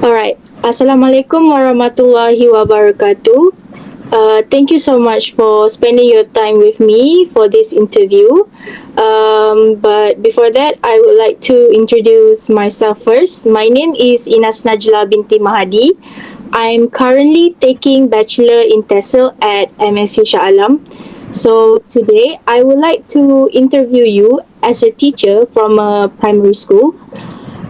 Alright. Assalamualaikum warahmatullahi wabarakatuh. Thank you so much for spending your time with me for this interview. But before that, I would like to introduce myself first. My name is Inas Najla binti Mahadi. I'm currently taking Bachelor in TESOL at MSU Shah Alam. So today, I would like to interview you as a teacher from a primary school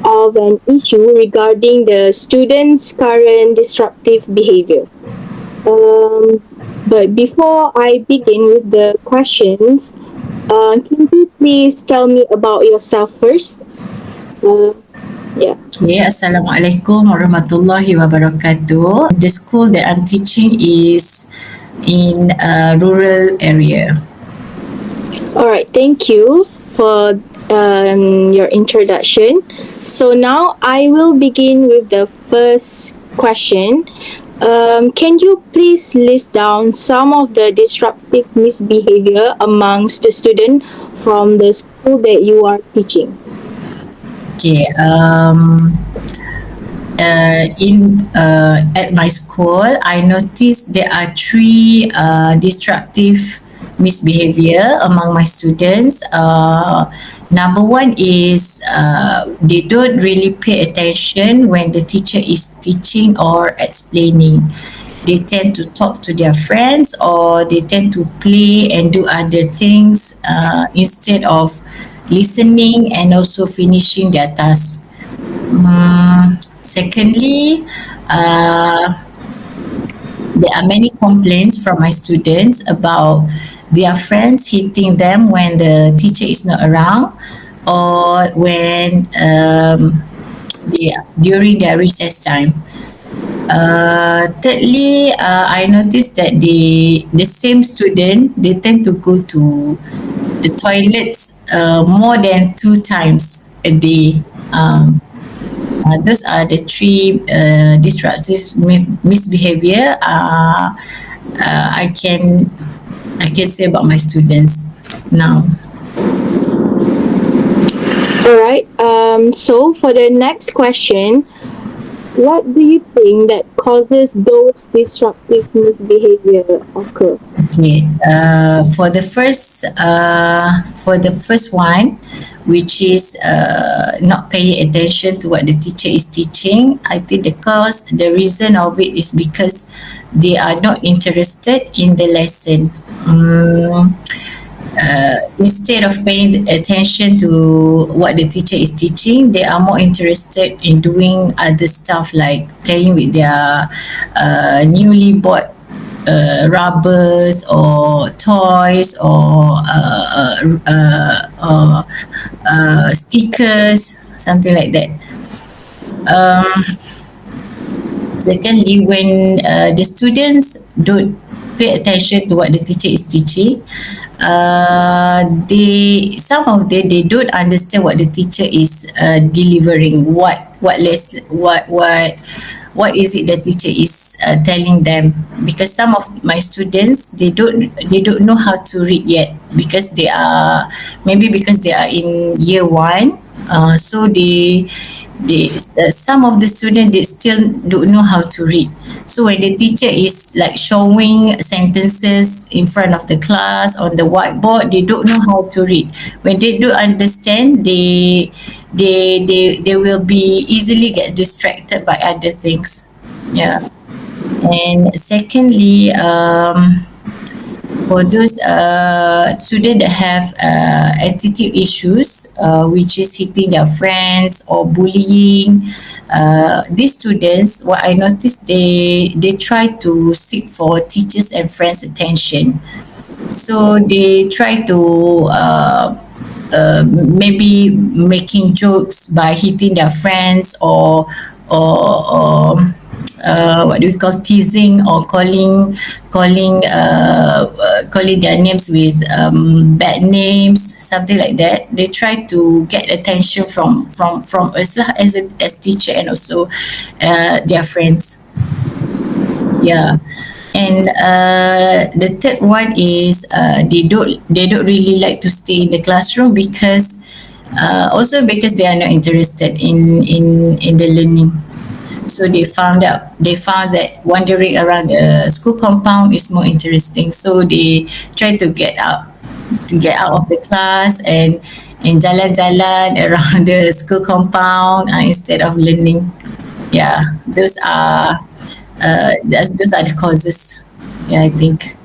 of an issue regarding the students' current disruptive behavior. Um, but before I begin with the questions, can you please tell me about yourself first? Uh, yeah. Okay, Assalamualaikum warahmatullahi wabarakatuh. The school that I'm teaching is in a rural area. All right. Thank you for your introduction. So now I will begin with the first question. Can you please list down some of the disruptive misbehavior amongst the student from the school that you are teaching? Okay, at my school, I noticed there are three destructive misbehavior among my students. Number one is they don't really pay attention when the teacher is teaching or explaining. They tend to talk to their friends or they tend to play and do other things instead of listening and also finishing their task. Secondly, there are many complaints from my students about their friends hitting them when the teacher is not around or when during their recess time. Thirdly, I noticed that the same student, they tend to go to the toilets more than 2 times a day. Those are the three destructive misbehavior I can say about my students now. Alright, so for the next question, what do you think that causes those disruptive misbehavior occur? Okay, for the first one, which is not paying attention to what the teacher is teaching, I think the reason of it is because they are not interested in the lesson. Instead of paying attention to what the teacher is teaching, they are more interested in doing other stuff like playing with their newly bought rubbers or toys or stickers, something like that. Secondly, when the students don't pay attention to what the teacher is teaching, some of them they don't understand what the teacher is delivering. What is it the teacher is telling them? Because some of my students they don't know how to read yet because they are in year one. So some of the students they still don't know how to read. So when the teacher is like showing sentences in front of the class on the whiteboard, they don't know how to read. When they do understand, they will be easily get distracted by other things. Yeah. And secondly, for those students that have attitude issues, which is hitting their friends or bullying, these students, what I noticed, they try to seek for teachers and friends' attention. So they try to maybe making jokes by hitting their friends or what do we call teasing or calling their names with bad names, something like that. They try to get attention from us lah, as teacher and also their friends. Yeah. And the third one is they don't really like to stay in the classroom because they are not interested in the learning. So they found that wandering around the school compound is more interesting. So they try to get out of the class and jalan-jalan around the school compound instead of learning. Yeah, those are the causes. Yeah, I think.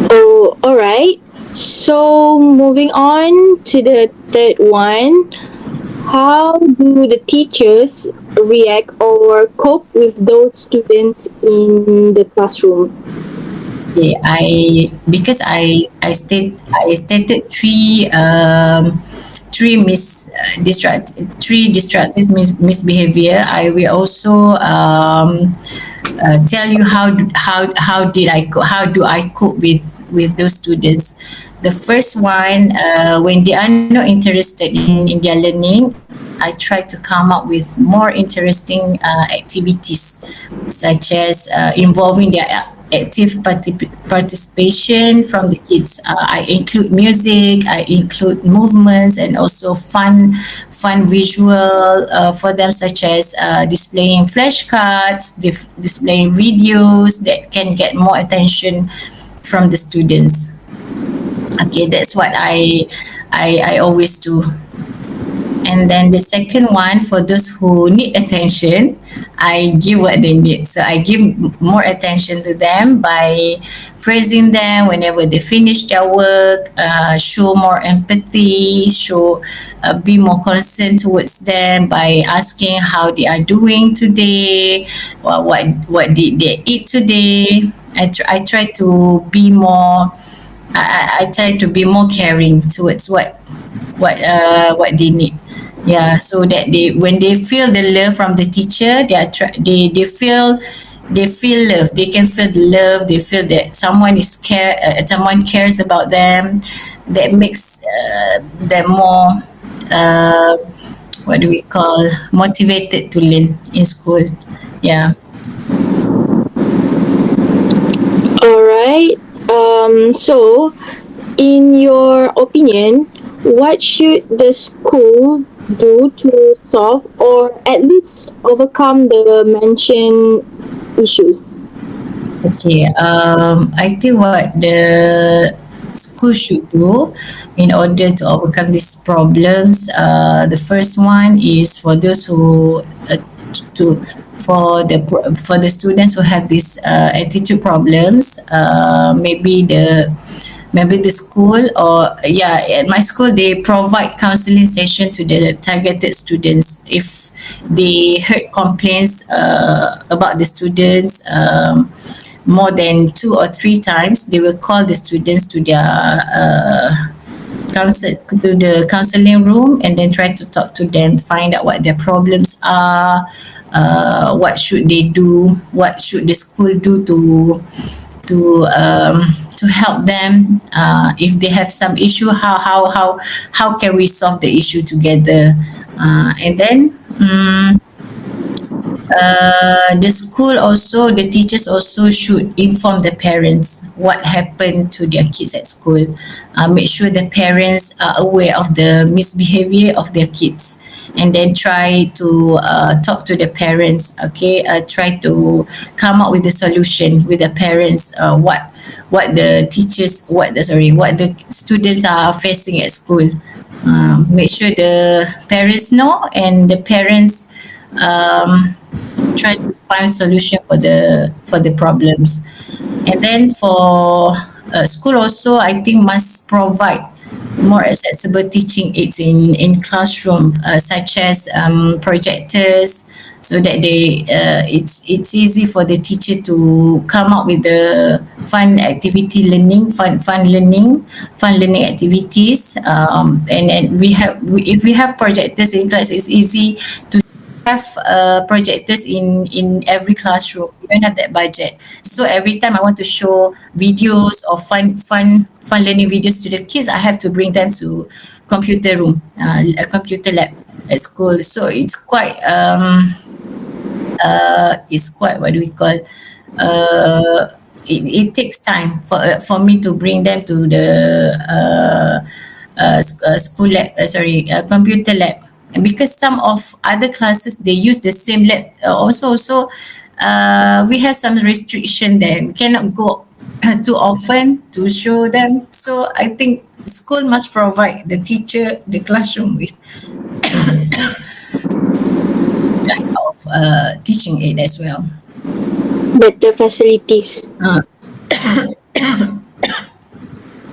Oh, all right. So moving on to the third one, how do the teachers react or cope with those students in the classroom? Okay, I stated three destructive misbehavior. I will also tell you how do I cope with those students. The first one, when they are not interested in their learning, I try to come up with more interesting activities, such as involving their active participation from the kids. I include music, I include movements, and also fun visual for them, such as displaying flashcards, displaying videos that can get more attention from the students. Okay, that's what I always do. And then the second one, for those who need attention, I give what they need. So I give more attention to them by praising them whenever they finish their work, show more empathy, be more concerned towards them by asking how they are doing today, what did they eat today. I try to be more. I try to be more caring towards what they need. Yeah, so that when they feel the love from the teacher, they feel love. They can feel the love. They feel that someone cares about them. That makes them more what do we call, motivated to learn in school. Yeah. All right. So, in your opinion, what should the school do to solve or at least overcome the mentioned issues? Okay. I think what the school should do in order to overcome these problems. The first one is for those who to for the students who have these attitude problems. Maybe the school, or yeah, at my school they provide counseling session to the targeted students. If they heard complaints about the students more than 2 or 3 times, they will call the students to their to the counseling room and then try to talk to them, find out what their problems are, what should they do, what should the school do to help them. If they have some issue, how can we solve the issue together? And then the teachers also should inform the parents what happened to their kids at school. Make sure the parents are aware of the misbehavior of their kids, and then try to talk to the parents. Okay, try to come up with a solution with the parents. What the teachers, what the students are facing at school. Make sure the parents know, and the parents try to find solution for the problems. And then for school also, I think must provide more accessible teaching aids in classroom, such as projectors, so that it's easy for the teacher to come up with the fun learning activities. And then if we have projectors in class, it's easy to have projectors in every classroom. We don't have that budget, so every time I want to show videos or fun learning videos to the kids, I have to bring them to computer room, a computer lab at school. So it's quite, what do we call, it takes time for me to bring them to the school lab, computer lab. And because some of other classes they use the same lab also, so we have some restriction there. We cannot go too often to show them. So I think school must provide the teacher, the classroom with this kind of teaching aid as well. Better facilities.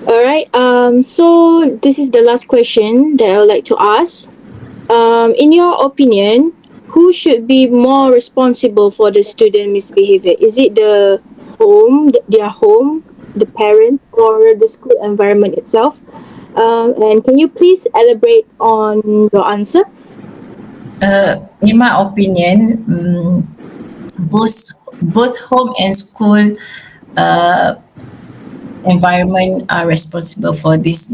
All right. So this is the last question that I would like to ask. In your opinion, who should be more responsible for the student misbehavior? Is it the home, their home, the parents, or the school environment itself? And can you please elaborate on your answer? In my opinion, both home and school environment are responsible for this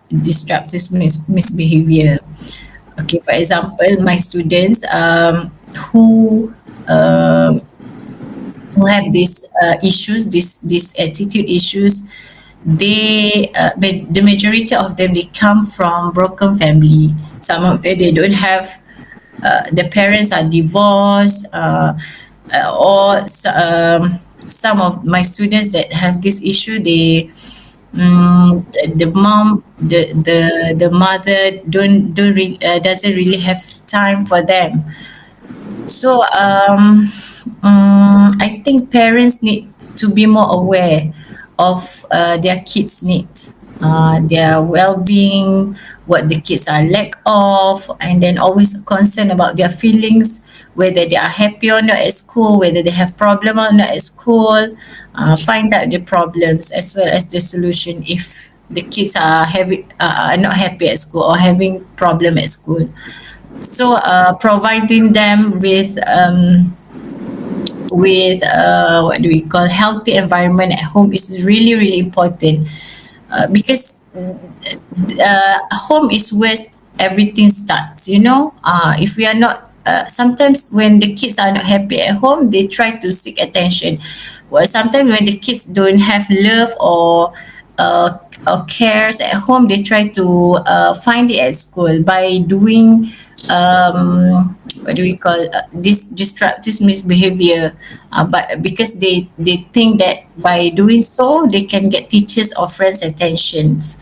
disruptive misbehavior. Okay, for example, my students who have these issues, these attitude issues, the majority of them they come from broken family. Some of them they don't have the parents are divorced, or some of my students that have this issue, the mom, the mother doesn't really have time for them. So I think parents need to be more aware of their kids' needs, their well-being, what the kids are lack of, and then always concerned about their feelings, whether they are happy or not at school, whether they have problem or not at school. Find out the problems as well as the solution if the kids are not happy at school or having problem at school. So providing them with what do we call healthy environment at home is really really important, because home is where everything starts, you know. If we are not sometimes when the kids are not happy at home, they try to seek attention. Well, sometimes when the kids don't have love or cares at home, they try to find it at school by doing what do we call this disruptive misbehavior, but because they think that by doing so they can get teachers or friends attentions.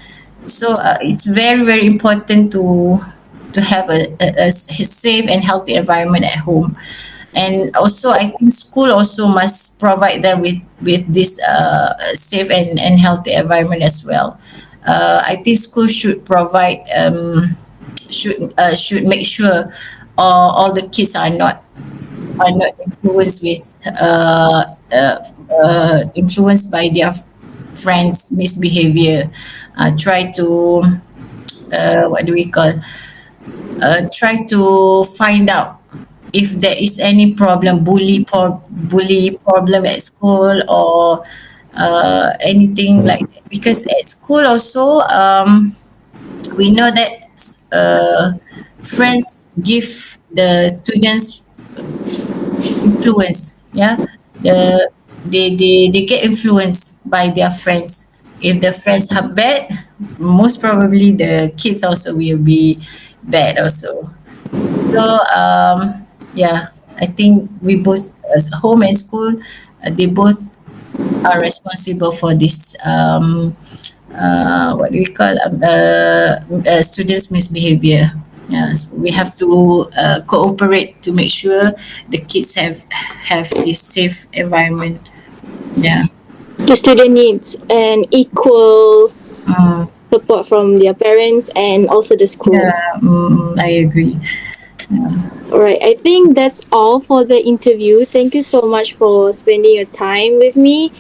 So it's very very important to have a safe and healthy environment at home. And also I think school also must provide them with this safe and healthy environment as well. I think school should provide should make sure all the kids are not influenced with influenced by their friends misbehavior. Try to what do we call try to find out if there is any problem, bully problem at school, or anything like that. Because at school also we know that friends give the students influence. Yeah, they get influenced by their friends. If the friends are bad, most probably the kids also will be bad also. So yeah, I think we both, as home and school, they both are responsible for this what do we call students misbehavior. Yeah, so we have to cooperate to make sure the kids have this safe environment. Yeah. The student needs an equal support from their parents and also the school. Yeah, I agree. All right, I think that's all for the interview. Thank you so much for spending your time with me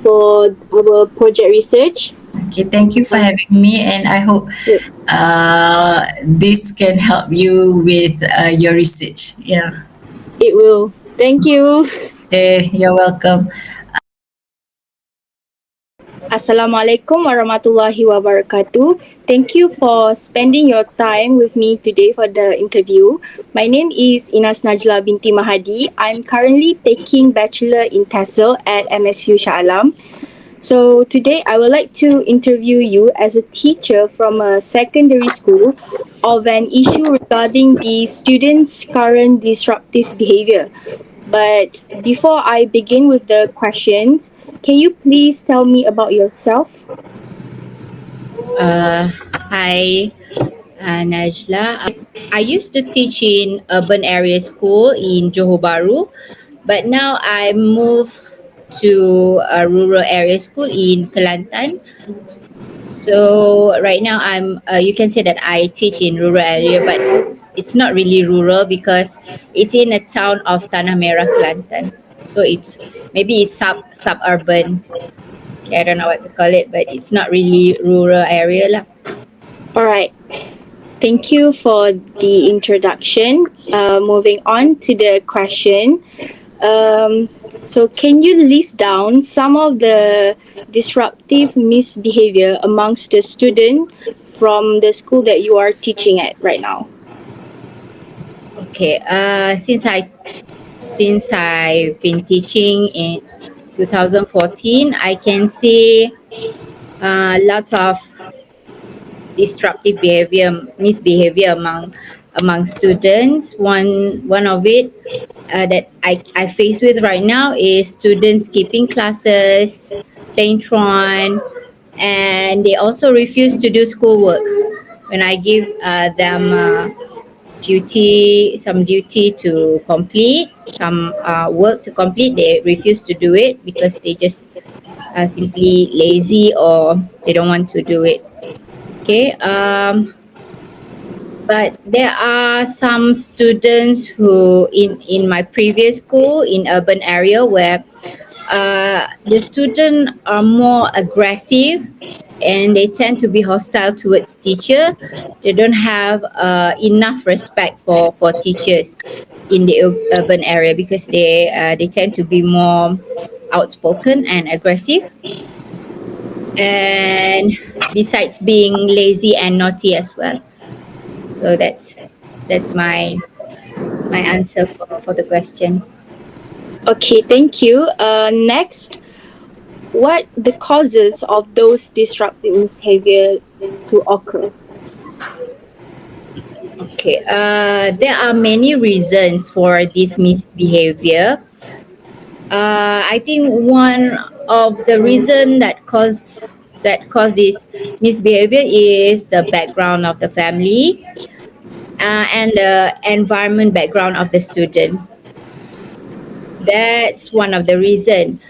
for our project research. Okay, thank you for having me, and I hope this can help you with your research. Yeah. It will. Thank you. Okay, you're welcome. Assalamualaikum warahmatullahi wabarakatuh. Thank you for spending your time with me today for the interview. My name is NAJLA binti MAHADI. I'm currently taking Bachelor in TESOL at MSU Shah Alam. So today I would like to interview you as a teacher from a secondary school of an issue regarding the students' current disruptive behavior. But before I begin with the questions, can you please tell me about yourself? Hi, NAJLA. I used to teach in urban area school in Johor Bahru, but now I moved to a rural area school in Kelantan. So right now you can say that I teach in rural area, but it's not really rural because it's in a town of Tanah Merah, Kelantan. So it's suburban. Okay, I don't know what to call it, but it's not really rural area lah. Alright, thank you for the introduction. Moving on to the question. So, can you list down some of the disruptive misbehavior amongst the student from the school that you are teaching at right now? Okay. Since I've been teaching in 2014, I can see lots of disruptive misbehavior among students. One of it that I face with right now is students skipping classes, playing Tron, and they also refuse to do schoolwork when I give them some duty to complete, some work to complete. They refuse to do it because they just simply lazy or they don't want to do it. Okay. But there are some students who in my previous school in urban area where the students are more aggressive and they tend to be hostile towards teacher. They don't have enough respect for teachers in the urban area because they tend to be more outspoken and aggressive, and besides being lazy and naughty as well. So that's my answer for the question. Okay, thank you. Next, what the causes of those disruptive misbehavior to occur? Okay, there are many reasons for this misbehavior. I think one of the reason that cause this misbehavior is the background of the family and the environment background of the student. That's one of the reason,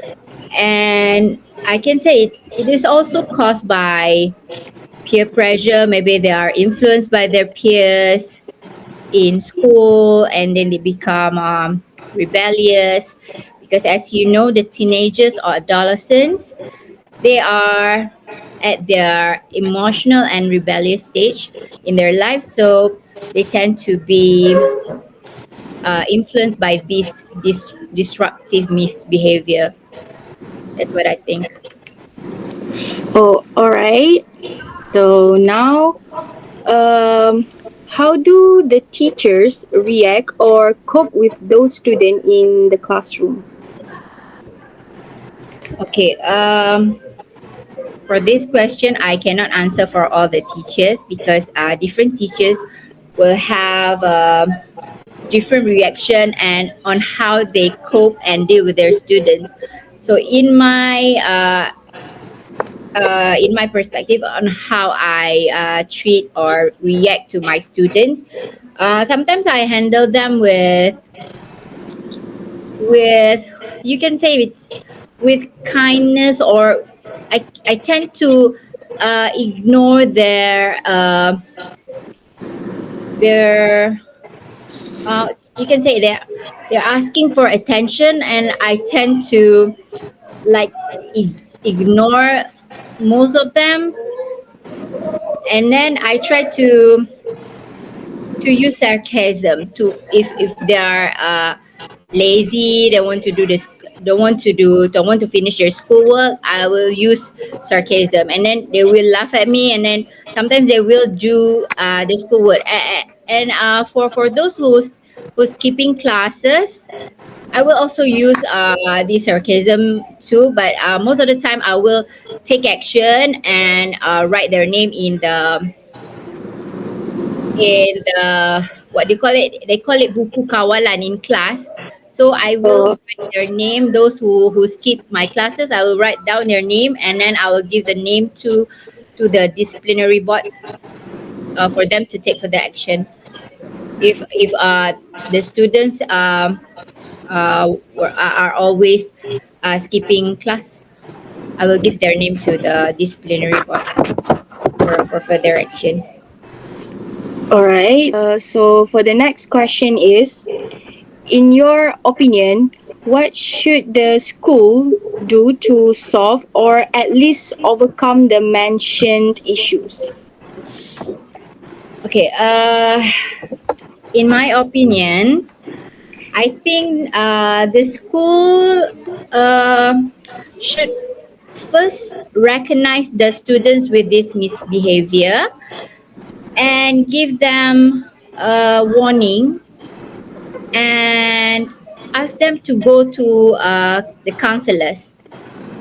and I can say it is also caused by peer pressure. Maybe they are influenced by their peers in school and then they become rebellious because, as you know, the teenagers or adolescents, they are at their emotional and rebellious stage in their life, so they tend to be influenced by this disruptive misbehavior. That's what I think. Oh, all right. So now, how do the teachers react or cope with those students in the classroom? Okay, for this question, I cannot answer for all the teachers because different teachers will have different reaction and on how they cope and deal with their students. So in my perspective on how I treat or react to my students, sometimes I handle them with you can say with kindness, or I tend to ignore their you can say they're asking for attention, and I tend to like ignore most of them, and then I try to use sarcasm to if they are lazy, they want to do this, don't want to finish their schoolwork, I will use sarcasm, and then they will laugh at me, and then sometimes they will do the schoolwork, and for those who's skipping classes, I will also use the sarcasm too, but most of the time I will take action and write their name in the what do you call it? They call it buku kawalan in class. So I will Oh, write their name. Those who skip my classes, I will write down their name, and then I will give the name to the disciplinary board for them to take for the action. If the students are always skipping class, I will give their name to the disciplinary board for further action. all right. So for the next question is, in your opinion, what should the school do to solve or at least overcome the mentioned issues? Okay. In my opinion, I think the school should first recognize the students with this misbehavior and give them a warning and ask them to go to the counselors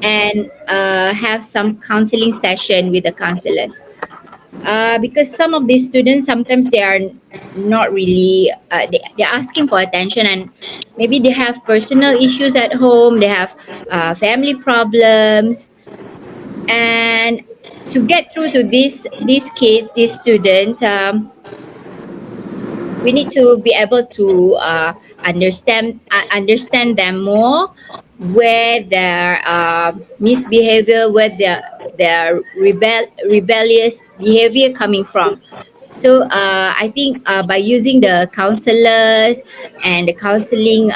and have some counseling session with the counselors. Because some of these students sometimes they are not really they're asking for attention, and maybe they have personal issues at home, they have family problems, and to get through to these kids, these students, we need to be able to understand them more, where their misbehavior, where their rebellious behavior coming from. So I think by using the counselors and the counseling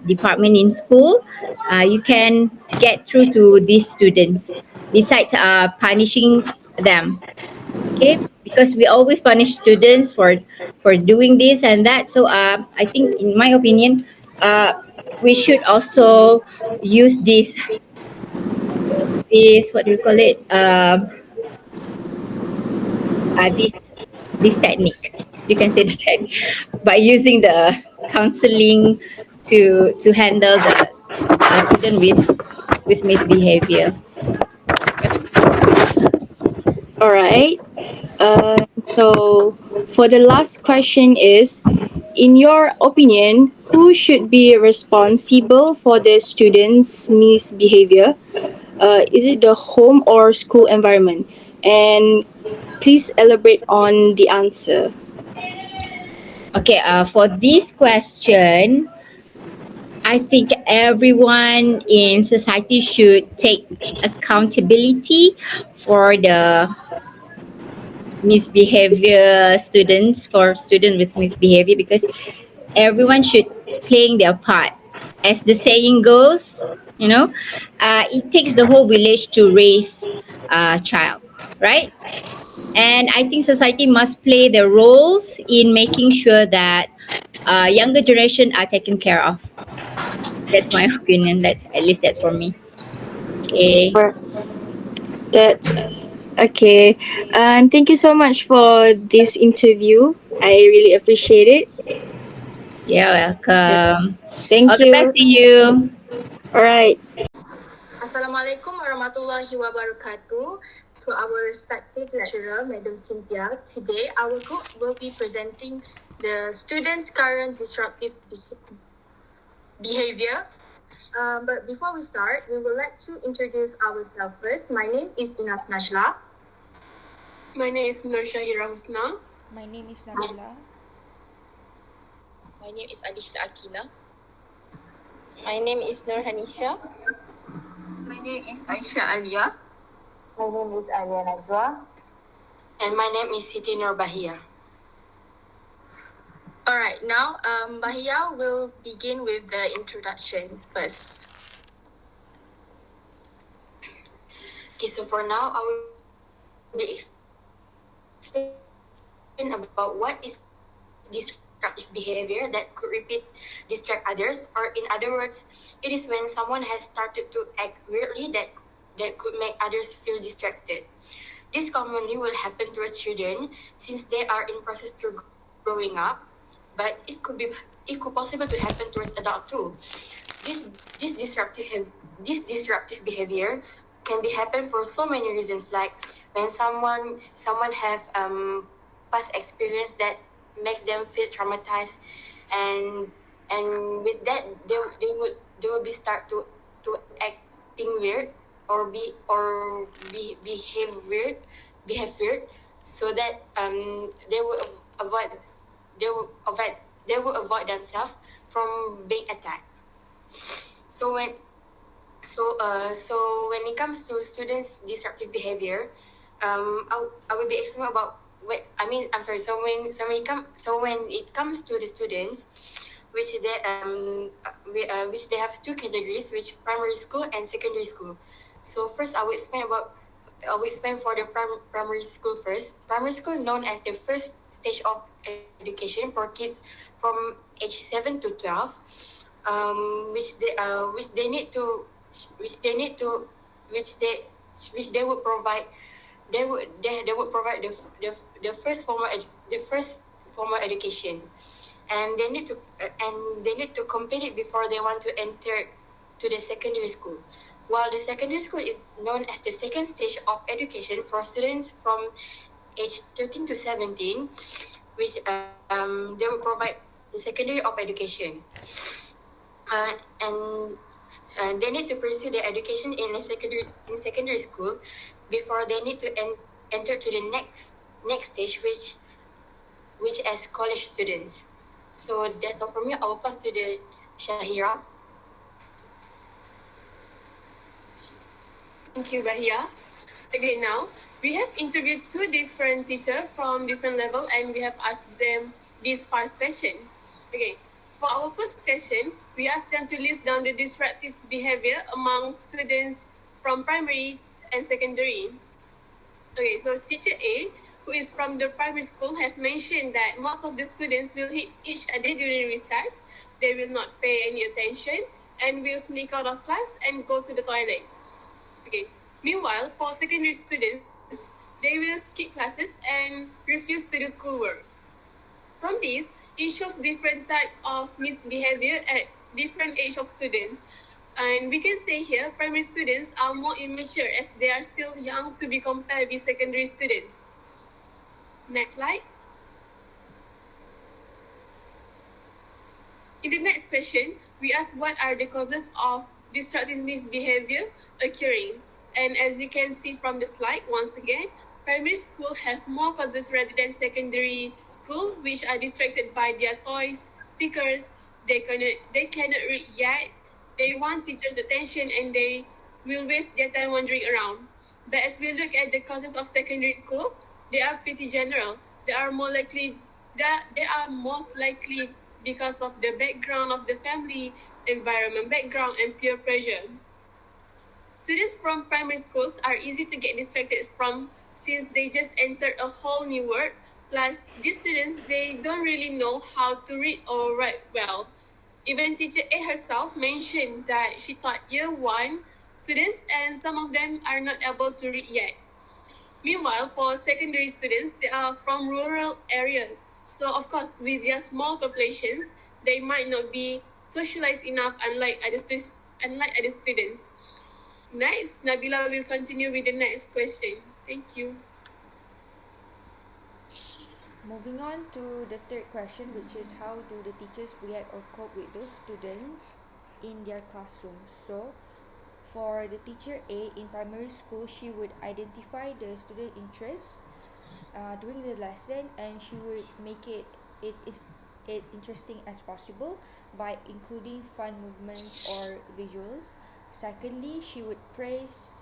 department in school, you can get through to these students besides punishing them. Okay, because we always punish students for doing this and that. So I think, in my opinion, we should also use this what do you call it, this technique, you can say the technique, by using the counseling to handle the student with misbehavior. All right. So for the last question is, in your opinion, who should be responsible for the students' misbehavior? Is it the home or school environment? And please elaborate on the answer. Okay, for this question, I think everyone in society should take accountability for the misbehavior students, for student with misbehavior, because everyone should playing their part. As the saying goes, it takes the whole village to raise a child, right? And I think society must play their roles in making sure that younger generation are taken care of. That's my opinion. That's, at least that's for me. Okay. Or that's okay. And thank you so much for this interview. I really appreciate it. You're welcome. All Thank the best you. to you. All right. Assalamualaikum warahmatullahi wabarakatuh. To our respected lecturer, Madam Cynthia, today our group will be presenting the students' current disruptive behavior. But before we start, we would like to introduce ourselves first. My name is NAJLA. My name is SHAHEERA HUSNA. My name is NABILAH. My name is ALISHA. My name is HANISHA. My name is ALYA. My name is NAJWA. And my name is SITI NURBAHIYAH. All right, now Bahia will begin with the introduction first. Okay, so for now, I will be explain about what is disruptive behavior that could distract others, or in other words, it is when someone has started to act weirdly that could make others feel distracted. This commonly will happen to a student since they are in process to growing up. but it could possible to happen towards adult too. This this disruptive behavior can be happen for so many reasons, like when someone have past experience that makes them feel traumatized, and with that they will be start to acting weird, or behave weird, so that they will avoid they will avoid they will avoid themselves from being attacked. So when it comes to students' disruptive behavior, I will be explaining about what I mean. I'm sorry. When it comes to the students, which they have two categories, which primary school and secondary school. So first, I will explain for the primary school first. Primary school, known as the first stage of education for kids from age 7 to 12, which they would provide. They would provide the first formal education, and they need to complete it before they want to enter to the secondary school. While the secondary school is known as the second stage of education for students from age 13 to 17, which they will provide the secondary of education, and they need to pursue their education in secondary school before they need to enter to the next stage, which as college students. So that's all from me. I will pass to the Shaheera. Thank you, Bahia. Okay, now we have interviewed two different teachers from different level, and we have asked them these 5 questions. Okay, for our first question, we asked them to list down the disruptive behavior among students from primary and secondary. Okay, so teacher A, who is from the primary school, has mentioned that most of the students will hit each other during recess. They will not pay any attention and will sneak out of class and go to the toilet. Okay. Meanwhile, for secondary students, they will skip classes and refuse to do schoolwork. From this, it shows different type of misbehavior at different age of students. And we can say here, primary students are more immature as they are still young to be compared with secondary students. Next slide. In the next question, we ask what are the causes of disruptive misbehavior occurring. And as you can see from the slide, once again, primary school have more causes rather than secondary school, which are distracted by their toys, stickers, they cannot read yet, they want teachers' attention, and they will waste their time wandering around. But as we look at the causes of secondary school, they are pretty general. They are most likely because of the background of the family, environment background, and peer pressure. Students from primary schools are easy to get distracted from since they just entered a whole new world. Plus, these students, they don't really know how to read or write well. Even teacher A herself mentioned that she taught year 1 students and some of them are not able to read yet. Meanwhile, for secondary students, they are from rural areas. So of course, with their small populations, they might not be socialized enough unlike other students. Next, Nabila will continue with the next question. Thank you. Moving on to the third question, which is how do the teachers react or cope with those students in their classrooms. So for the teacher A in primary school, she would identify the student interests during the lesson, and she would make it interesting as possible by including fun movements or visuals. Secondly, she would praise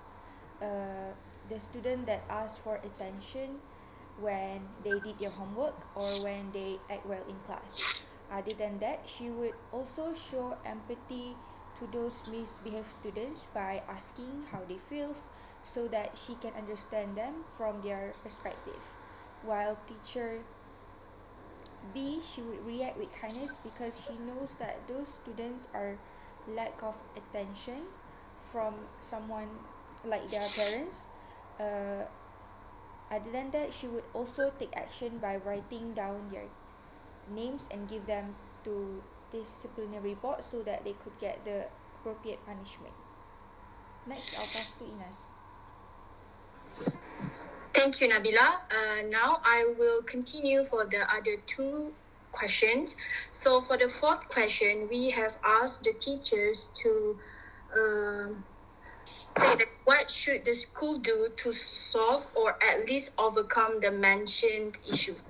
the student that asked for attention when they did their homework or when they act well in class. Other than that, she would also show empathy to those misbehaved students by asking how they feel so that she can understand them from their perspective. While teacher B, she would react with kindness because she knows that those students are lack of attention from someone like their parents. Other than that, she would also take action by writing down names and give them to disciplinary board so that they could get the appropriate punishment. Next, I'll pass to Ines. Thank you, Nabila. Now I will continue for the other two questions. So for the fourth question, we have asked the teachers to say that what should the school do to solve or at least overcome the mentioned issues.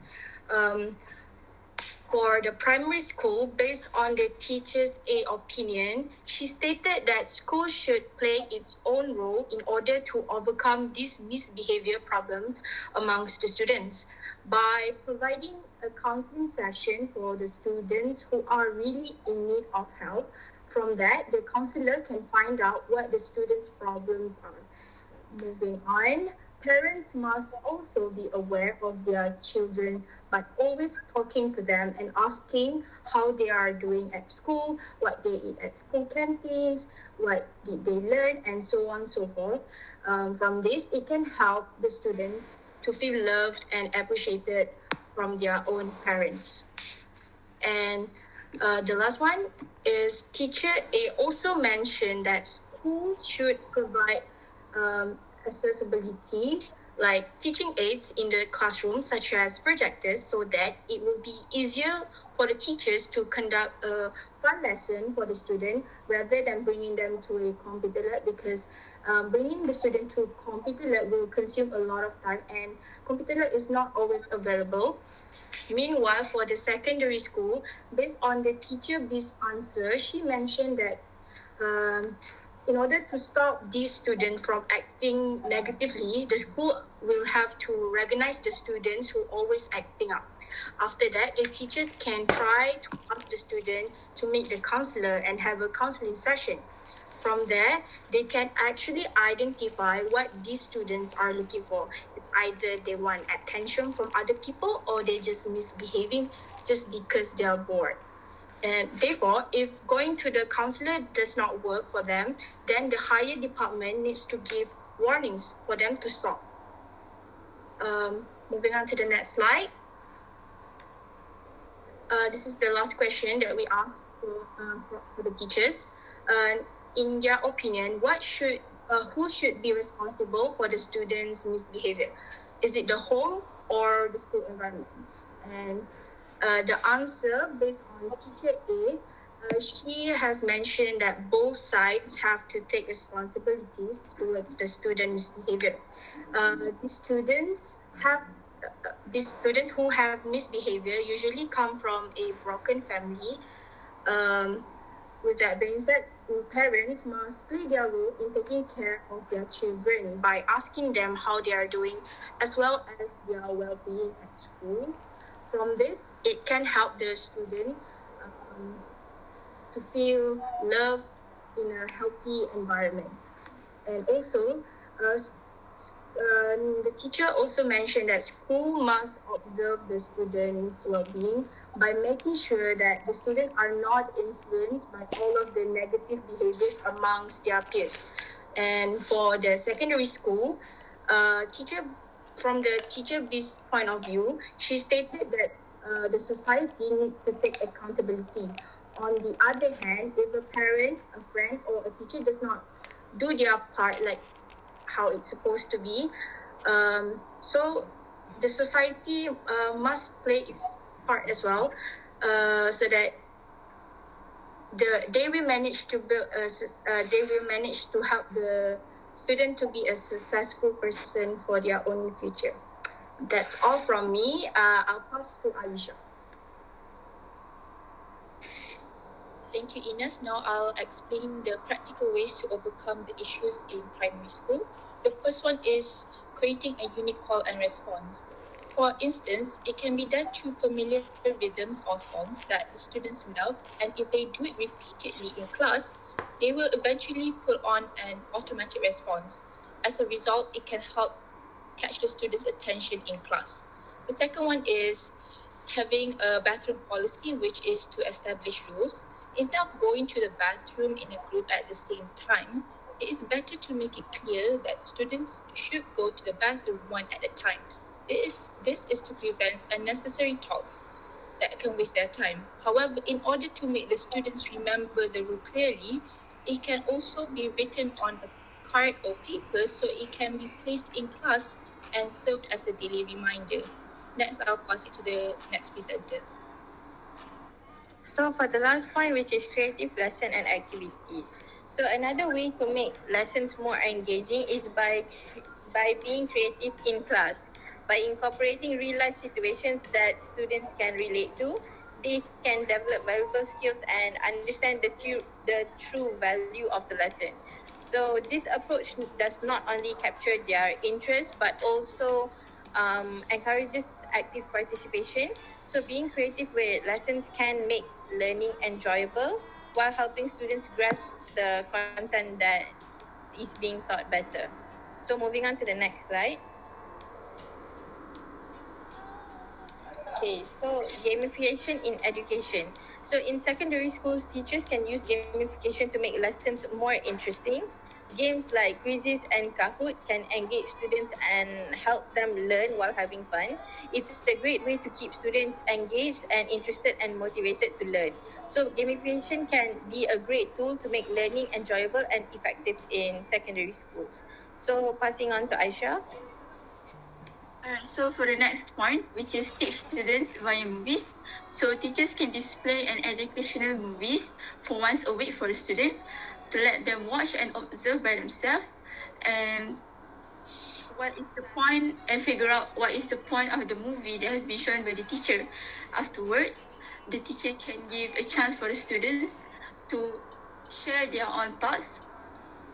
For the primary school, based on the teacher's A opinion, she stated that school should play its own role in order to overcome these misbehavior problems amongst the students by providing a counseling session for the students who are really in need of help. From that, the counselor can find out what the students' problems are. Moving on, parents must also be aware of their children, but always talking to them and asking how they are doing at school, what they eat at school canteens, what did they learn, and so on and so forth. From this, it can help the student to feel loved and appreciated from their own parents. And the last one is teacher A also mentioned that schools should provide accessibility like teaching aids in the classroom such as projectors so that it will be easier for the teachers to conduct a one lesson for the student rather than bringing them to a computer lab, because bringing the student to computer lab will consume a lot of time and computer lab is not always available. Meanwhile, for the secondary school, based on the teacher B's answer, she mentioned that in order to stop these students from acting negatively, the school will have to recognize the students who always acting up. After that, the teachers can try to ask the student to meet the counselor and have a counseling session. From there, they can actually identify what these students are looking for. It's either they want attention from other people or they just misbehaving just because they are bored. And therefore, if going to the counselor does not work for them, then the higher department needs to give warnings for them to stop. Moving on to the next slide. This is the last question that we asked for the teachers. In their opinion, who should be responsible for the students' misbehavior? Is it the home or the school environment? And the answer based on teacher A, she has mentioned that both sides have to take responsibilities towards the students' behavior. These students who have misbehavior usually come from a broken family. With that being said, parents must play their role in taking care of their children by asking them how they are doing as well as their well-being at school. From this, it can help the student to feel loved in a healthy environment. And also, the teacher also mentioned that school must observe the students' well-being by making sure that the students are not influenced by all of the negative behaviors amongst their peers. And for the secondary school, from the teacher B's point of view, she stated that the society needs to take accountability. On the other hand, if a parent, a friend, or a teacher does not do their part like how it's supposed to be, so the society must play its part as well, so that they will manage to help the student to be a successful person for their own future. That's all from me. I'll pass to ALISHA. Thank you, Ines. Now I'll explain the practical ways to overcome the issues in primary school. The first one is creating a unique call and response. For instance, it can be done through familiar rhythms or songs that the students love, and if they do it repeatedly in class, they will eventually put on an automatic response. As a result, it can help catch the students' attention in class. The second one is having a bathroom policy, which is to establish rules. Instead of going to the bathroom in a group at the same time, it is better to make it clear that students should go to the bathroom one at a time. This is to prevent unnecessary talks. that can waste their time. However, in order to make the students remember the rule clearly, it can also be written on a card or paper so it can be placed in class and served as a daily reminder. Next, I'll pass it to the next presenter. So for the last point, which is creative lesson and activity. So another way to make lessons more engaging is by being creative in class. By incorporating real life situations that students can relate to, they can develop valuable skills and understand the true value of the lesson. So this approach does not only capture their interest but also encourages active participation. So being creative with lessons can make learning enjoyable while helping students grasp the content that is being taught better. So moving on to the next slide. Okay, so gamification in education. So in secondary schools, teachers can use gamification to make lessons more interesting. Games like quizzes and Kahoot can engage students and help them learn while having fun. It's a great way to keep students engaged and interested and motivated to learn. So gamification can be a great tool to make learning enjoyable and effective in secondary schools. So passing on to Aisha. Alright, so for the next point, which is teach students via movies. So teachers can display an educational movies for once a week for the student to let them watch and observe by themselves and what is the point and figure out what is the point of the movie that has been shown by the teacher. Afterwards, the teacher can give a chance for the students to share their own thoughts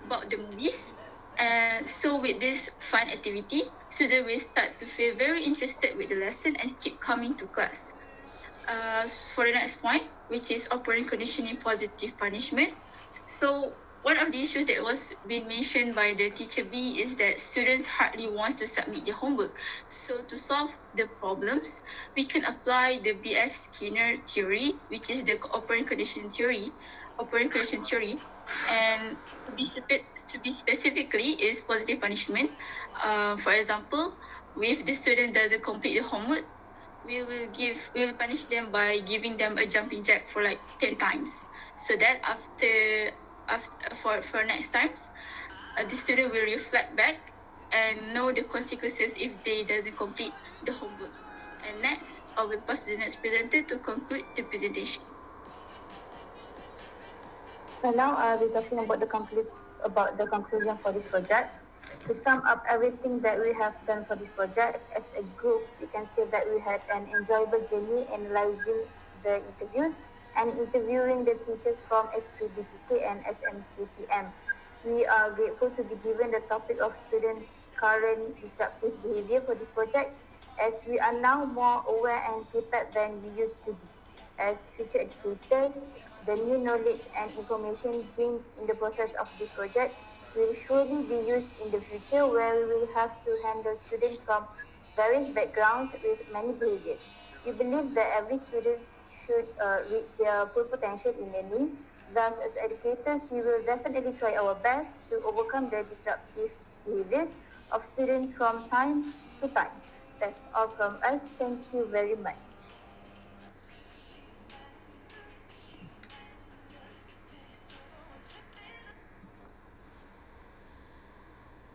about the movies. And so with this fun activity, students will start to feel very interested with the lesson and keep coming to class. For the next point, which is operant conditioning positive punishment. So one of the issues that was being mentioned by the teacher B is that students hardly want to submit their homework. So to solve the problems, we can apply the B.F. Skinner theory, which is the operant conditioning theory, and to be specifically is positive punishment. For example, if the student doesn't complete the homework, we will punish them by giving them a jumping jack for like 10 times. So that after for next times, the student will reflect back and know the consequences if they doesn't complete the homework. And next, I will pass to the next presenter to conclude the presentation. So now I'll be talking about the conclusion for this project. To sum up everything that we have done for this project, as a group, we can say that we had an enjoyable journey analyzing the interviews and interviewing the teachers from S3BTK and SMKTM. We are grateful to be given the topic of students' current disruptive behavior for this project, as we are now more aware and prepared than we used to be. As future educators, the new knowledge and information gained in the process of this project will surely be used in the future, where we will have to handle students from various backgrounds with many behaviors. We believe that every student should reach their full potential in learning. Thus, as educators, we will definitely try our best to overcome the disruptive behaviors of students from time to time. That's all from us. Thank you very much.